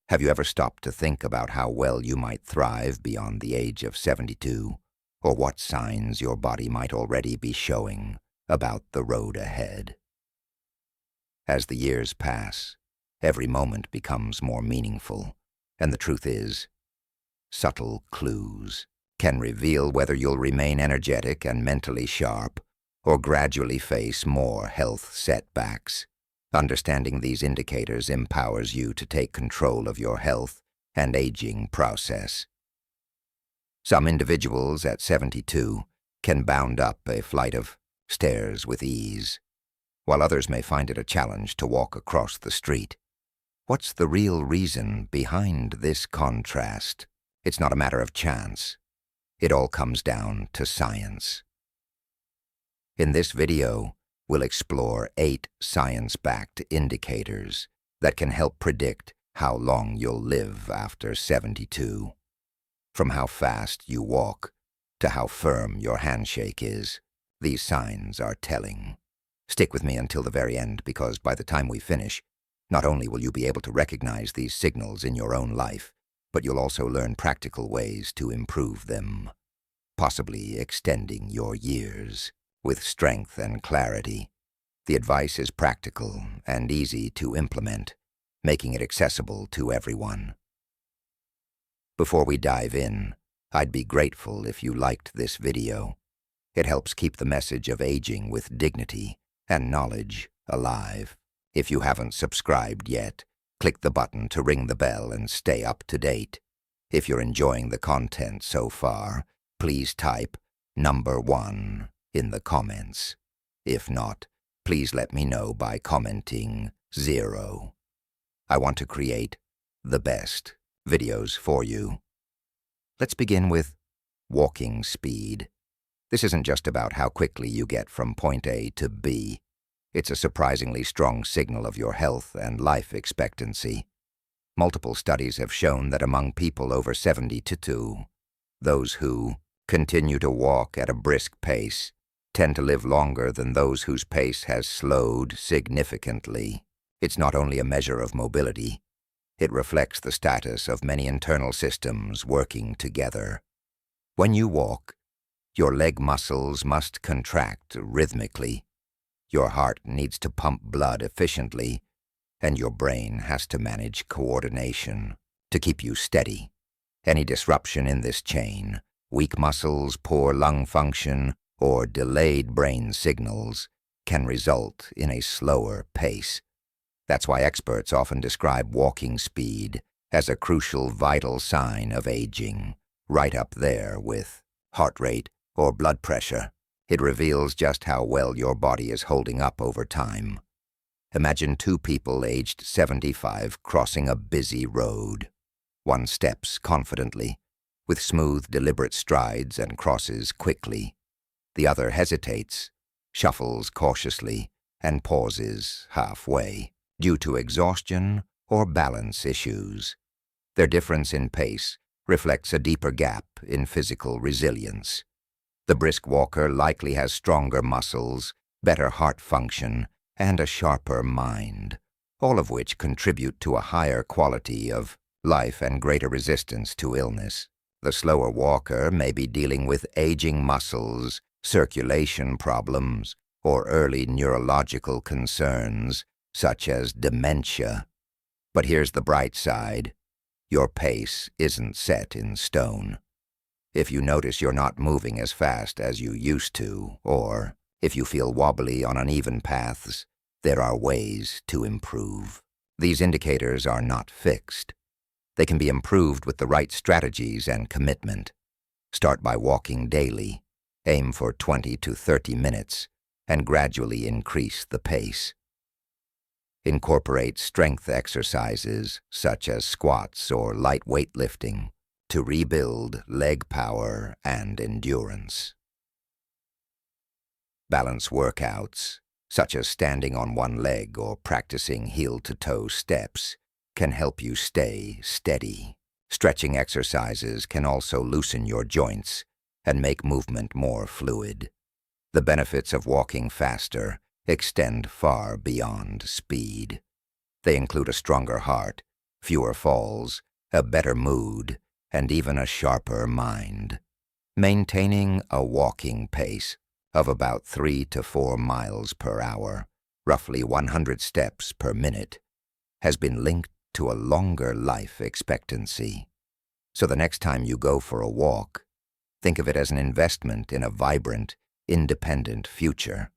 Have you ever stopped to think about how well you might thrive beyond the age of 72, or what signs your body might already be showing about the road ahead? As the years pass, every moment becomes more meaningful, and the truth is, subtle clues can reveal whether you'll remain energetic and mentally sharp or gradually face more health setbacks. Understanding these indicators empowers you to take control of your health and aging process. Some individuals at 72 can bound up a flight of stairs with ease, while others may find it a challenge to walk across the street. What's the real reason behind this contrast? It's not a matter of chance. It all comes down to science. In this video, we'll explore 8 science-backed indicators that can help predict how long you'll live after 72. From how fast you walk to how firm your handshake is, these signs are telling. Stick with me until the very end, because by the time we finish, not only will you be able to recognize these signals in your own life, but you'll also learn practical ways to improve them, possibly extending your years with strength and clarity. The advice is practical and easy to implement, making it accessible to everyone. Before we dive in, I'd be grateful if you liked this video. It helps keep the message of aging with dignity and knowledge alive. If you haven't subscribed yet, click the button to ring the bell and stay up to date. If you're enjoying the content so far, please type number 1 in the comments. If not, please let me know by commenting 0. I want to create the best videos for you. Let's begin with walking speed. This isn't just about how quickly you get from point A to B. It's a surprisingly strong signal of your health and life expectancy. Multiple studies have shown that among people over 72, those who continue to walk at a brisk pace tend to live longer than those whose pace has slowed significantly. It's not only a measure of mobility, it reflects the status of many internal systems working together. When you walk, your leg muscles must contract rhythmically, your heart needs to pump blood efficiently, and your brain has to manage coordination to keep you steady. Any disruption in this chain, weak muscles, poor lung function, or delayed brain signals, can result in a slower pace. That's why experts often describe walking speed as a crucial vital sign of aging, right up there with heart rate or blood pressure. It reveals just how well your body is holding up over time. Imagine 2 people aged 75 crossing a busy road. One steps confidently, with smooth, deliberate strides, and crosses quickly. The other hesitates, shuffles cautiously, and pauses halfway, due to exhaustion or balance issues. Their difference in pace reflects a deeper gap in physical resilience. The brisk walker likely has stronger muscles, better heart function, and a sharper mind, all of which contribute to a higher quality of life and greater resistance to illness. The slower walker may be dealing with aging muscles, circulation problems, or early neurological concerns, such as dementia. But here's the bright side. Your pace isn't set in stone. If you notice you're not moving as fast as you used to, or if you feel wobbly on uneven paths, there are ways to improve. These indicators are not fixed. They can be improved with the right strategies and commitment. Start by walking daily. Aim for 20 to 30 minutes, and gradually increase the pace. Incorporate strength exercises, such as squats or light weightlifting, to rebuild leg power and endurance. Balance workouts, such as standing on one leg or practicing heel-to-toe steps, can help you stay steady. Stretching exercises can also loosen your joints and make movement more fluid. The benefits of walking faster extend far beyond speed. They include a stronger heart, fewer falls, a better mood, and even a sharper mind. Maintaining a walking pace of about 3 to 4 miles per hour, roughly 100 steps per minute, has been linked to a longer life expectancy. So the next time you go for a walk, think of it as an investment in a vibrant, independent future.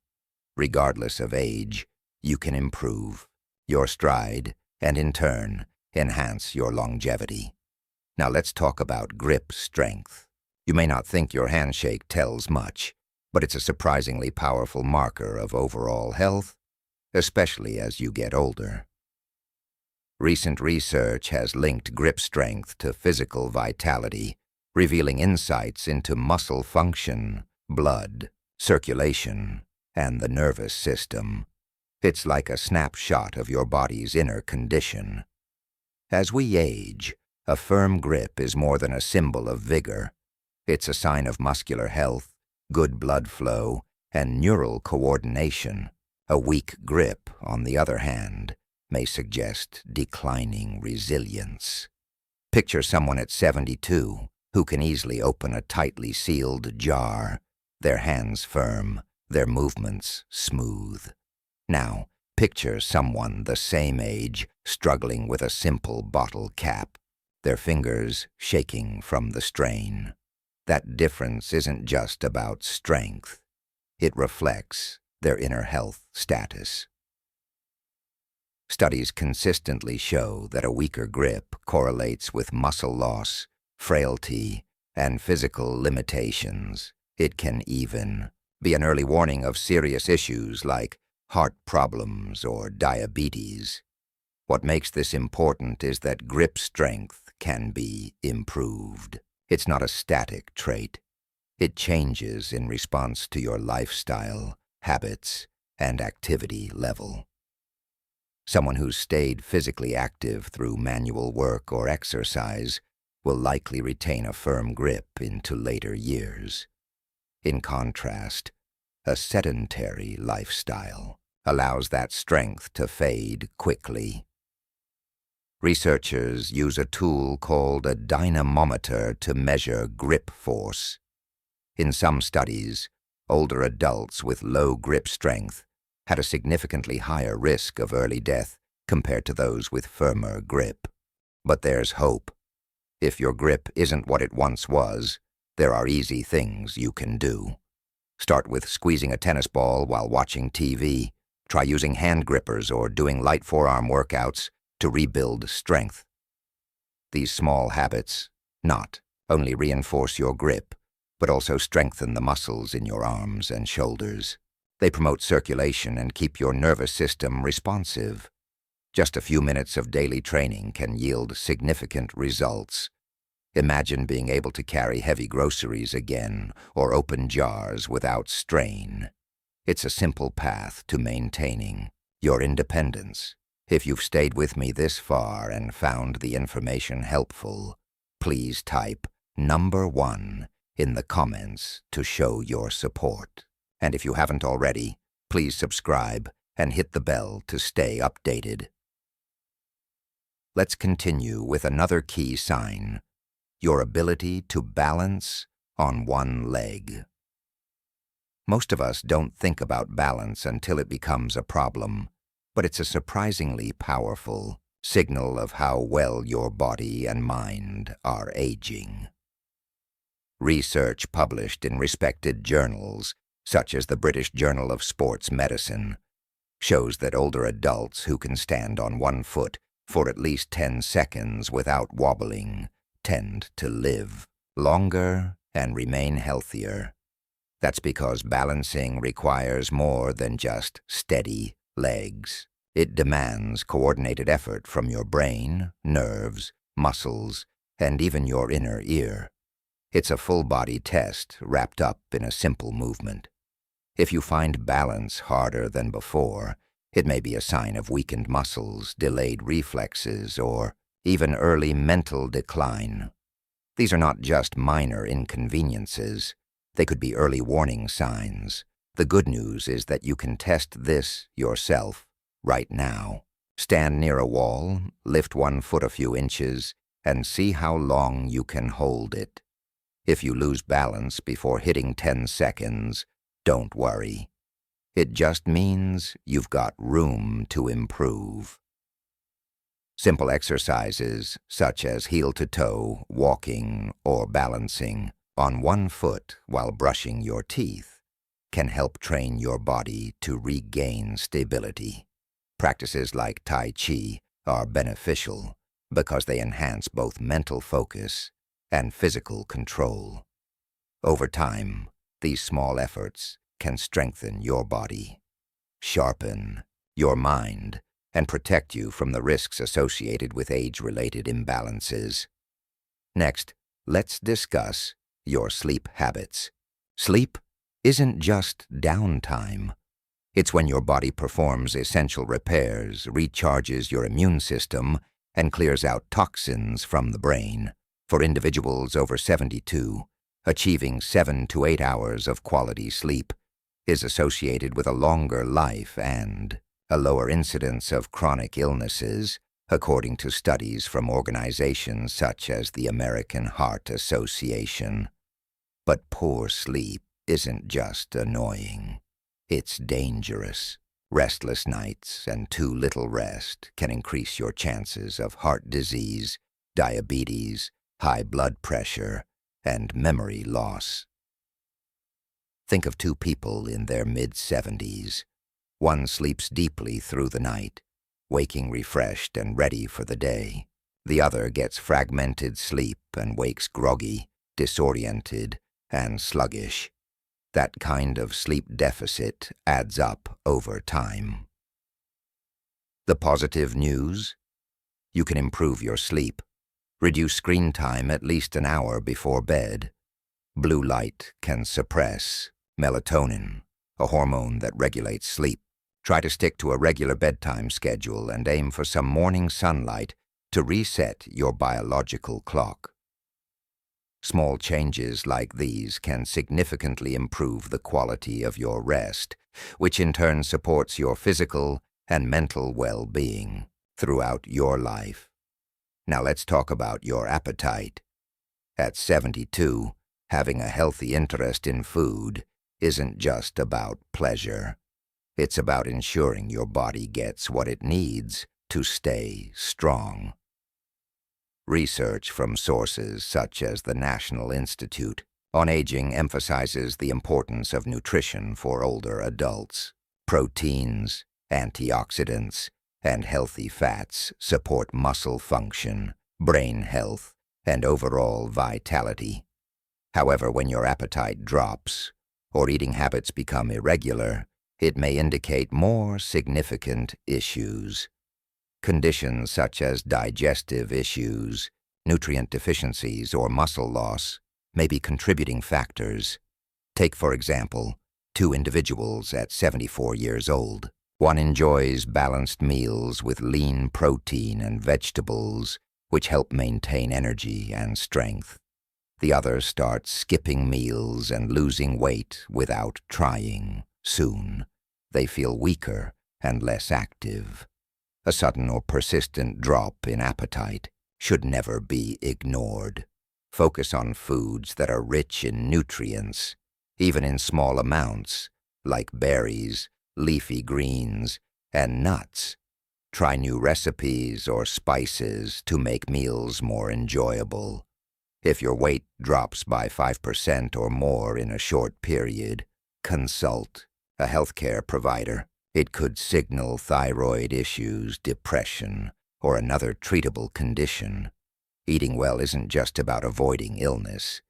Regardless of age, you can improve your stride and, in turn, enhance your longevity. Now let's talk about grip strength. You may not think your handshake tells much, but it's a surprisingly powerful marker of overall health, especially as you get older. Recent research has linked grip strength to physical vitality, revealing insights into muscle function, blood, circulation, and the nervous system. It's like a snapshot of your body's inner condition. As we age, a firm grip is more than a symbol of vigor. It's a sign of muscular health, good blood flow, and neural coordination. A weak grip, on the other hand, may suggest declining resilience. Picture someone at 72 who can easily open a tightly sealed jar, their hands firm, their movements smooth. Now, picture someone the same age struggling with a simple bottle cap, their fingers shaking from the strain. That difference isn't just about strength. It reflects their inner health status. Studies consistently show that a weaker grip correlates with muscle loss, frailty, and physical limitations. It can even be an early warning of serious issues like heart problems or diabetes. What makes this important is that grip strength can be improved. It's not a static trait. It changes in response to your lifestyle, habits, and activity level. Someone who's stayed physically active through manual work or exercise will likely retain a firm grip into later years. In contrast, a sedentary lifestyle allows that strength to fade quickly. Researchers use a tool called a dynamometer to measure grip force. In some studies, older adults with low grip strength had a significantly higher risk of early death compared to those with firmer grip. But there's hope. If your grip isn't what it once was, there are easy things you can do. Start with squeezing a tennis ball while watching TV. Try using hand grippers or doing light forearm workouts to rebuild strength. These small habits not only reinforce your grip, but also strengthen the muscles in your arms and shoulders. They promote circulation and keep your nervous system responsive. Just a few minutes of daily training can yield significant results. Imagine being able to carry heavy groceries again or open jars without strain. It's a simple path to maintaining your independence. If you've stayed with me this far and found the information helpful, please type number 1 in the comments to show your support. And if you haven't already, please subscribe and hit the bell to stay updated. Let's continue with another key sign: your ability to balance on one leg. Most of us don't think about balance until it becomes a problem, but it's a surprisingly powerful signal of how well your body and mind are aging. Research published in respected journals, such as the British Journal of Sports Medicine, shows that older adults who can stand on one foot for at least 10 seconds without wobbling tend to live longer and remain healthier. That's because balancing requires more than just steady legs. It demands coordinated effort from your brain, nerves, muscles, and even your inner ear. It's a full-body test wrapped up in a simple movement. If you find balance harder than before, it may be a sign of weakened muscles, delayed reflexes, or even early mental decline. These are not just minor inconveniences. They could be early warning signs. The good news is that you can test this yourself right now. Stand near a wall, lift one foot a few inches, and see how long you can hold it. If you lose balance before hitting 10 seconds, don't worry. It just means you've got room to improve. Simple exercises, such as heel-to-toe, walking, or balancing on one foot while brushing your teeth, can help train your body to regain stability. Practices like Tai Chi are beneficial because they enhance both mental focus and physical control. Over time, these small efforts can strengthen your body, sharpen your mind, and protect you from the risks associated with age-related imbalances. Next, let's discuss your sleep habits. Sleep isn't just downtime. It's when your body performs essential repairs, recharges your immune system, and clears out toxins from the brain. For individuals over 72, achieving 7 to 8 hours of quality sleep is associated with a longer life and a lower incidence of chronic illnesses, according to studies from organizations such as the American Heart Association. But poor sleep isn't just annoying. It's dangerous. Restless nights and too little rest can increase your chances of heart disease, diabetes, high blood pressure, and memory loss. Think of two people in their mid-70s. One sleeps deeply through the night, waking refreshed and ready for the day. The other gets fragmented sleep and wakes groggy, disoriented, and sluggish. That kind of sleep deficit adds up over time. The positive news? You can improve your sleep. Reduce screen time at least an hour before bed. Blue light can suppress melatonin, a hormone that regulates sleep. Try to stick to a regular bedtime schedule and aim for some morning sunlight to reset your biological clock. Small changes like these can significantly improve the quality of your rest, which in turn supports your physical and mental well-being throughout your life. Now let's talk about your appetite. At 72, having a healthy interest in food isn't just about pleasure. It's about ensuring your body gets what it needs to stay strong. Research from sources such as the National Institute on Aging emphasizes the importance of nutrition for older adults. Proteins, antioxidants, and healthy fats support muscle function, brain health, and overall vitality. However, when your appetite drops or eating habits become irregular, it may indicate more significant issues. Conditions such as digestive issues, nutrient deficiencies, or muscle loss may be contributing factors. Take, for example, two individuals at 74 years old. One enjoys balanced meals with lean protein and vegetables, which help maintain energy and strength. The other starts skipping meals and losing weight without trying. Soon, they feel weaker and less active. A sudden or persistent drop in appetite should never be ignored. Focus on foods that are rich in nutrients, even in small amounts, like berries, leafy greens, and nuts. Try new recipes or spices to make meals more enjoyable. If your weight drops by 5% or more in a short period, consult a healthcare provider. It could signal thyroid issues, depression, or another treatable condition. Eating well isn't just about avoiding illness.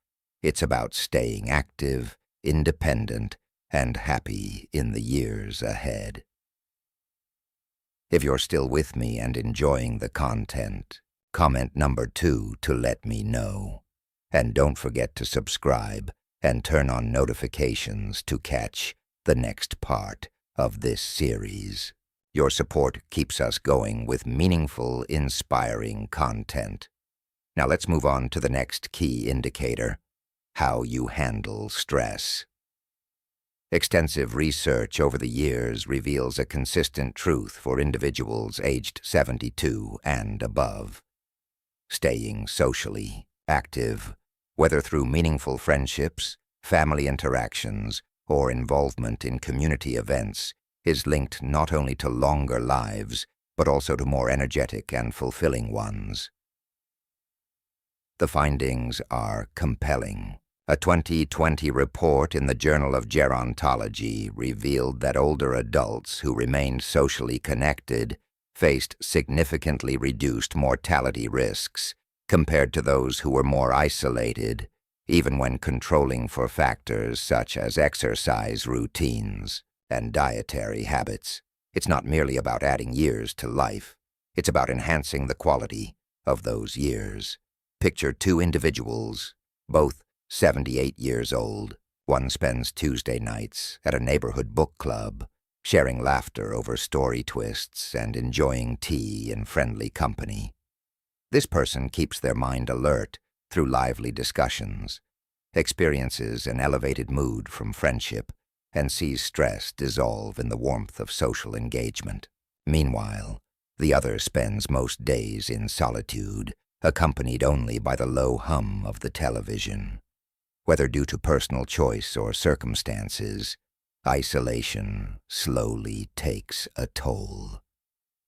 It's about staying active, independent, and happy in the years ahead. If you're still with me and enjoying the content, comment number 2 to let me know. And don't forget to subscribe and turn on notifications to catch the next part of this series. Your support keeps us going with meaningful, inspiring content. Now let's move on to the next key indicator: how you handle stress. Extensive research over the years reveals a consistent truth for individuals aged 72 and above. Staying socially active, whether through meaningful friendships, family interactions, or involvement in community events, is linked not only to longer lives, but also to more energetic and fulfilling ones. The findings are compelling. A 2020 report in the Journal of Gerontology revealed that older adults who remained socially connected faced significantly reduced mortality risks compared to those who were more isolated, even when controlling for factors such as exercise routines and dietary habits. It's not merely about adding years to life. It's about enhancing the quality of those years. Picture two individuals, both 78 years old. One spends Tuesday nights at a neighborhood book club, sharing laughter over story twists and enjoying tea in friendly company. This person keeps their mind alert through lively discussions, experiences an elevated mood from friendship, and sees stress dissolve in the warmth of social engagement. Meanwhile, the other spends most days in solitude, accompanied only by the low hum of the television. Whether due to personal choice or circumstances, isolation slowly takes a toll.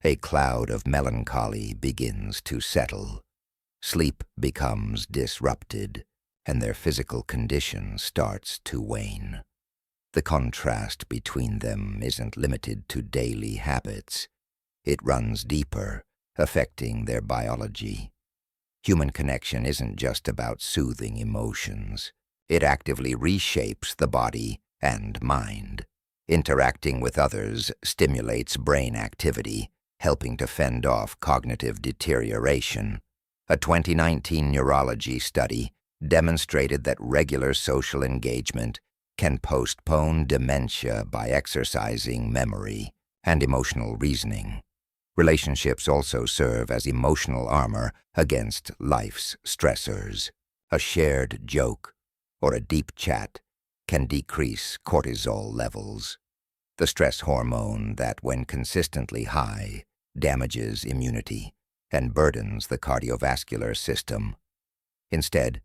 A cloud of melancholy begins to settle. Sleep becomes disrupted, and their physical condition starts to wane. The contrast between them isn't limited to daily habits. It runs deeper, affecting their biology. Human connection isn't just about soothing emotions. It actively reshapes the body and mind. Interacting with others stimulates brain activity, helping to fend off cognitive deterioration. A 2019 neurology study demonstrated that regular social engagement can postpone dementia by exercising memory and emotional reasoning. Relationships also serve as emotional armor against life's stressors. A shared joke or a deep chat can decrease cortisol levels, the stress hormone that, when consistently high, damages immunity and burdens the cardiovascular system. Instead,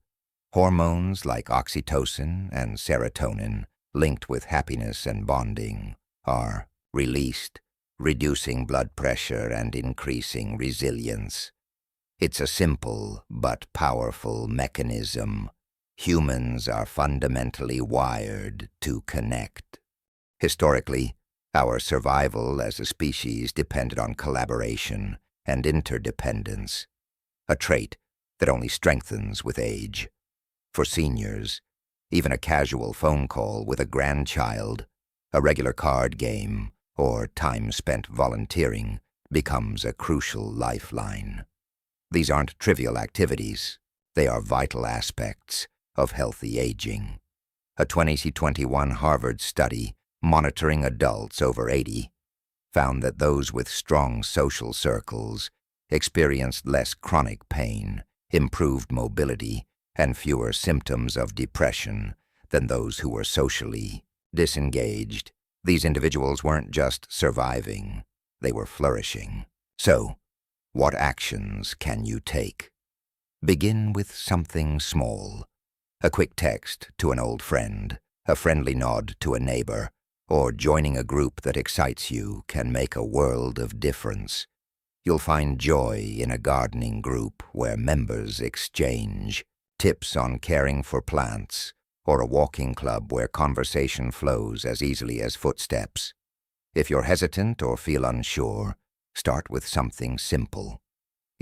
hormones like oxytocin and serotonin, linked with happiness and bonding, are released, reducing blood pressure and increasing resilience. It's a simple but powerful mechanism. Humans are fundamentally wired to connect. Historically, our survival as a species depended on collaboration and interdependence, a trait that only strengthens with age. For seniors, even a casual phone call with a grandchild, a regular card game, or time spent volunteering becomes a crucial lifeline. These aren't trivial activities. They are vital aspects of healthy aging. A 2021 Harvard study monitoring adults over 80 found that those with strong social circles experienced less chronic pain, improved mobility, and fewer symptoms of depression than those who were socially disengaged. These individuals weren't just surviving, they were flourishing. So, what actions can you take? Begin with something small. A quick text to an old friend, a friendly nod to a neighbor, or joining a group that excites you can make a world of difference. You'll find joy in a gardening group where members exchange tips on caring for plants, or a walking club where conversation flows as easily as footsteps. If you're hesitant or feel unsure, start with something simple.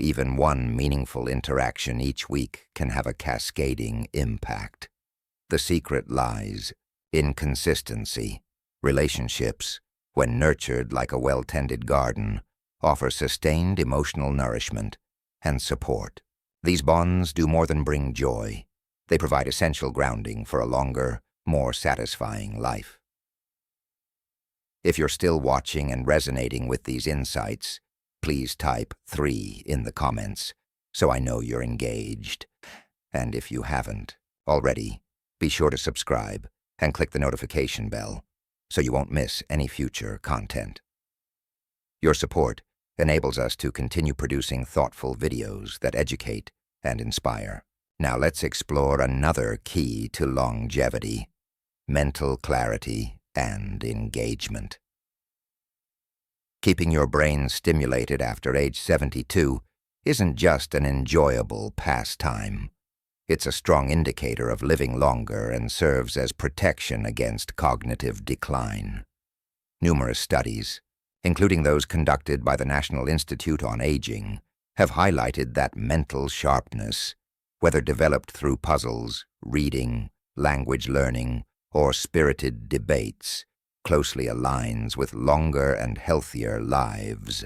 Even one meaningful interaction each week can have a cascading impact. The secret lies in consistency. Relationships, when nurtured like a well-tended garden, offer sustained emotional nourishment and support. These bonds do more than bring joy. They provide essential grounding for a longer, more satisfying life. If you're still watching and resonating with these insights, please type 3 in the comments so I know you're engaged. And if you haven't already, be sure to subscribe and click the notification bell so you won't miss any future content. Your support enables us to continue producing thoughtful videos that educate and inspire. Now let's explore another key to longevity: mental clarity and engagement. Keeping your brain stimulated after age 72 isn't just an enjoyable pastime. It's a strong indicator of living longer and serves as protection against cognitive decline. Numerous studies, including those conducted by the National Institute on Aging, have highlighted that mental sharpness, whether developed through puzzles, reading, language learning, or spirited debates, closely aligns with longer and healthier lives.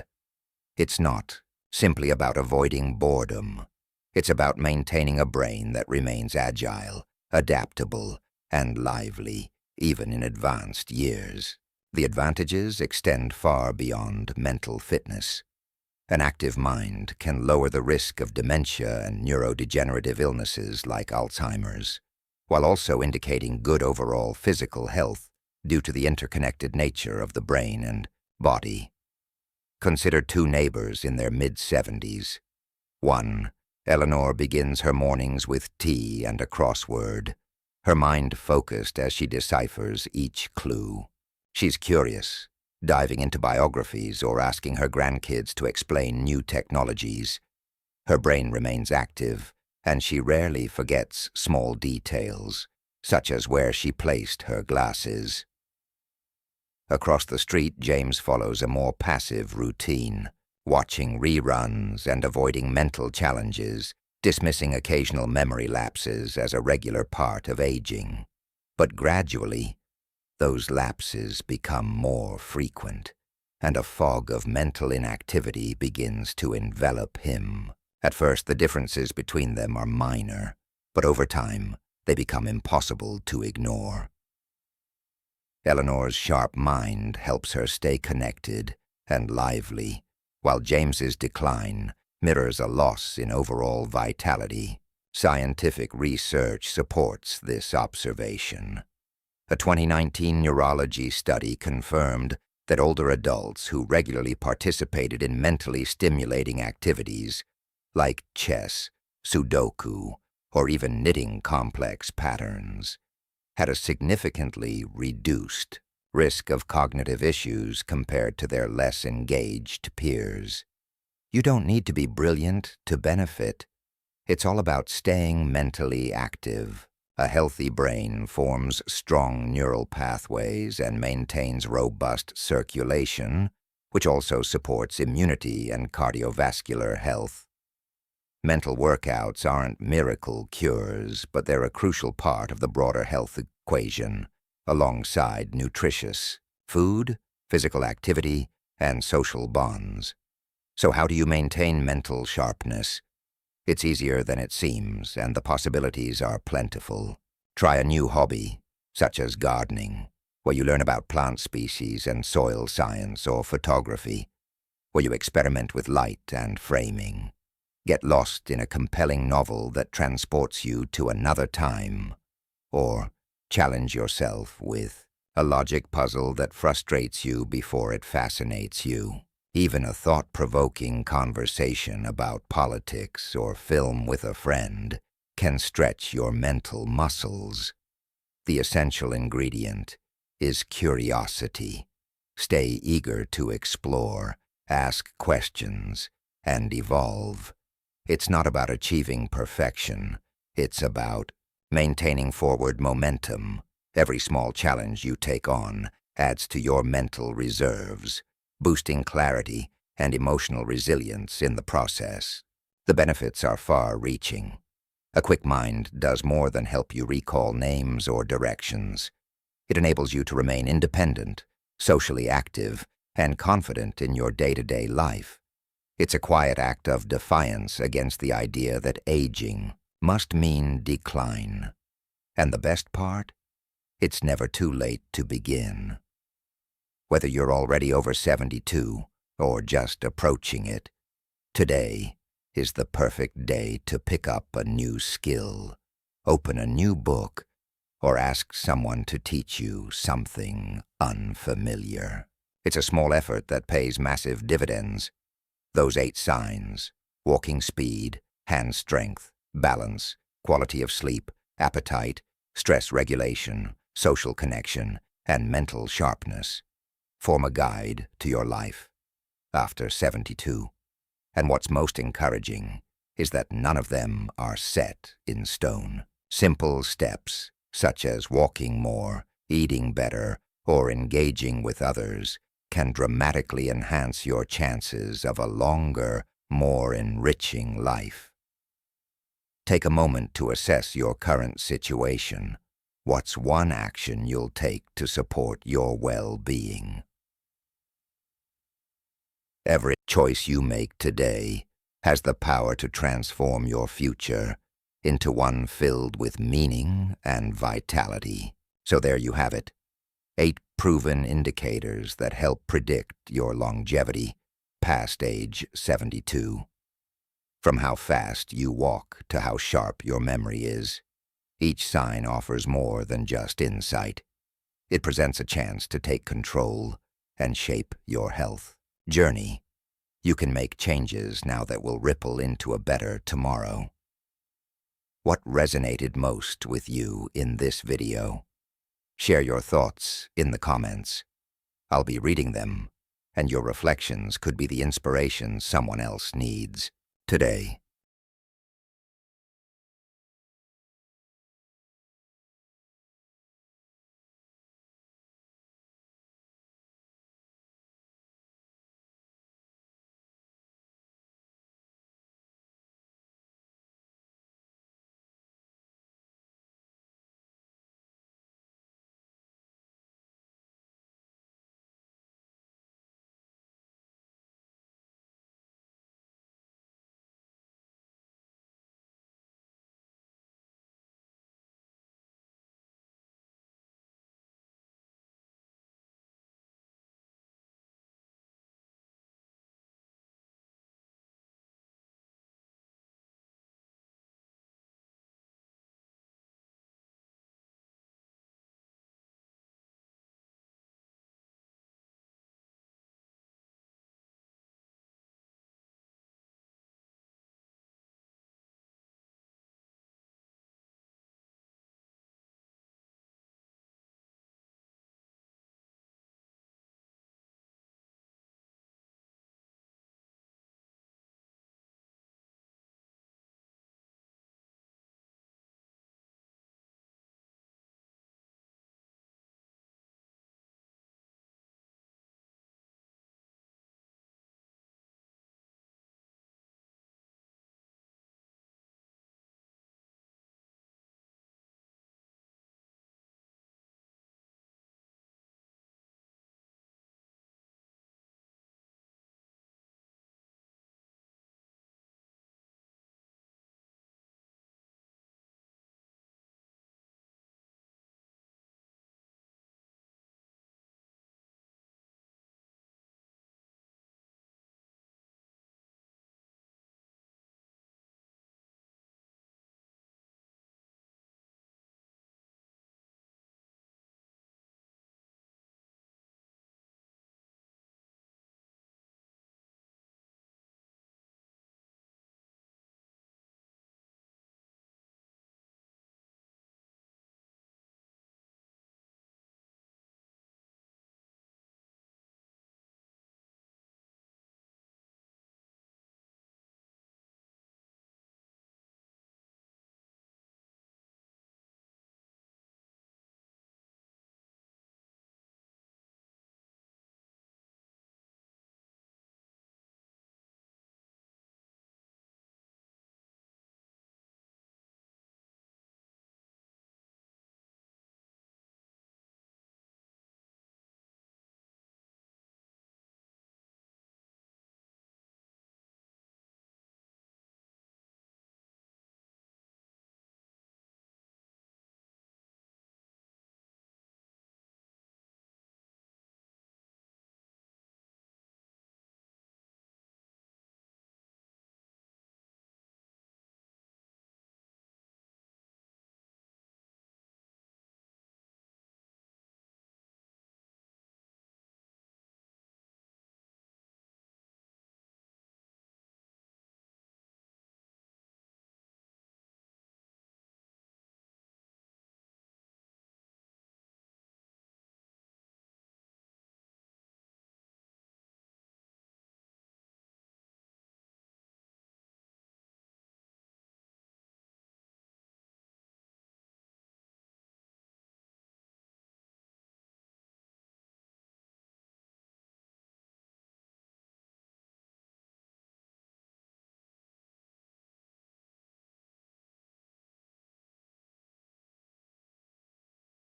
It's not simply about avoiding boredom. It's about maintaining a brain that remains agile, adaptable, and lively, even in advanced years. The advantages extend far beyond mental fitness. An active mind can lower the risk of dementia and neurodegenerative illnesses like Alzheimer's, while also indicating good overall physical health due to the interconnected nature of the brain and body. Consider two neighbors in their mid-70s. One, Eleanor, begins her mornings with tea and a crossword, her mind focused as she deciphers each clue. She's curious, diving into biographies or asking her grandkids to explain new technologies. Her brain remains active, and she rarely forgets small details, such as where she placed her glasses. Across the street, James follows a more passive routine, watching reruns and avoiding mental challenges, dismissing occasional memory lapses as a regular part of aging. But gradually, those lapses become more frequent, and a fog of mental inactivity begins to envelop him. At first, the differences between them are minor, but over time, they become impossible to ignore. Eleanor's sharp mind helps her stay connected and lively, while James's decline mirrors a loss in overall vitality. Scientific research supports this observation. A 2019 neurology study confirmed that older adults who regularly participated in mentally stimulating activities like chess, Sudoku, or even knitting complex patterns had a significantly reduced risk of cognitive issues compared to their less engaged peers. You don't need to be brilliant to benefit. It's all about staying mentally active. A healthy brain forms strong neural pathways and maintains robust circulation, which also supports immunity and cardiovascular health. Mental workouts aren't miracle cures, but they're a crucial part of the broader health equation, alongside nutritious food, physical activity, and social bonds. So how do you maintain mental sharpness? It's easier than it seems, and the possibilities are plentiful. Try a new hobby, such as gardening, where you learn about plant species and soil science, or photography, where you experiment with light and framing. Get lost in a compelling novel that transports you to another time, or challenge yourself with a logic puzzle that frustrates you before it fascinates you. Even a thought-provoking conversation about politics or film with a friend can stretch your mental muscles. The essential ingredient is curiosity. Stay eager to explore, ask questions, and evolve. It's not about achieving perfection. It's about maintaining forward momentum. Every small challenge you take on adds to your mental reserves, boosting clarity and emotional resilience in the process. The benefits are far-reaching. A quick mind does more than help you recall names or directions. It enables you to remain independent, socially active, and confident in your day-to-day life. It's a quiet act of defiance against the idea that aging must mean decline. And the best part? It's never too late to begin. Whether you're already over 72 or just approaching it, today is the perfect day to pick up a new skill, open a new book, or ask someone to teach you something unfamiliar. It's a small effort that pays massive dividends. Those 8 signs: walking speed, hand strength, balance, quality of sleep, appetite, stress regulation, social connection, and mental sharpness, form a guide to your life after 72. And what's most encouraging is that none of them are set in stone. Simple steps, such as walking more, eating better, or engaging with others, can dramatically enhance your chances of a longer, more enriching life. Take a moment to assess your current situation. What's one action you'll take to support your well-being? Every choice you make today has the power to transform your future into one filled with meaning and vitality. So there you have it, 8 proven indicators that help predict your longevity past age 72. From how fast you walk to how sharp your memory is, each sign offers more than just insight. It presents a chance to take control and shape your health journey. You can make changes now that will ripple into a better tomorrow. What resonated most with you in this video? Share your thoughts in the comments. I'll be reading them, and your reflections could be the inspiration someone else needs today.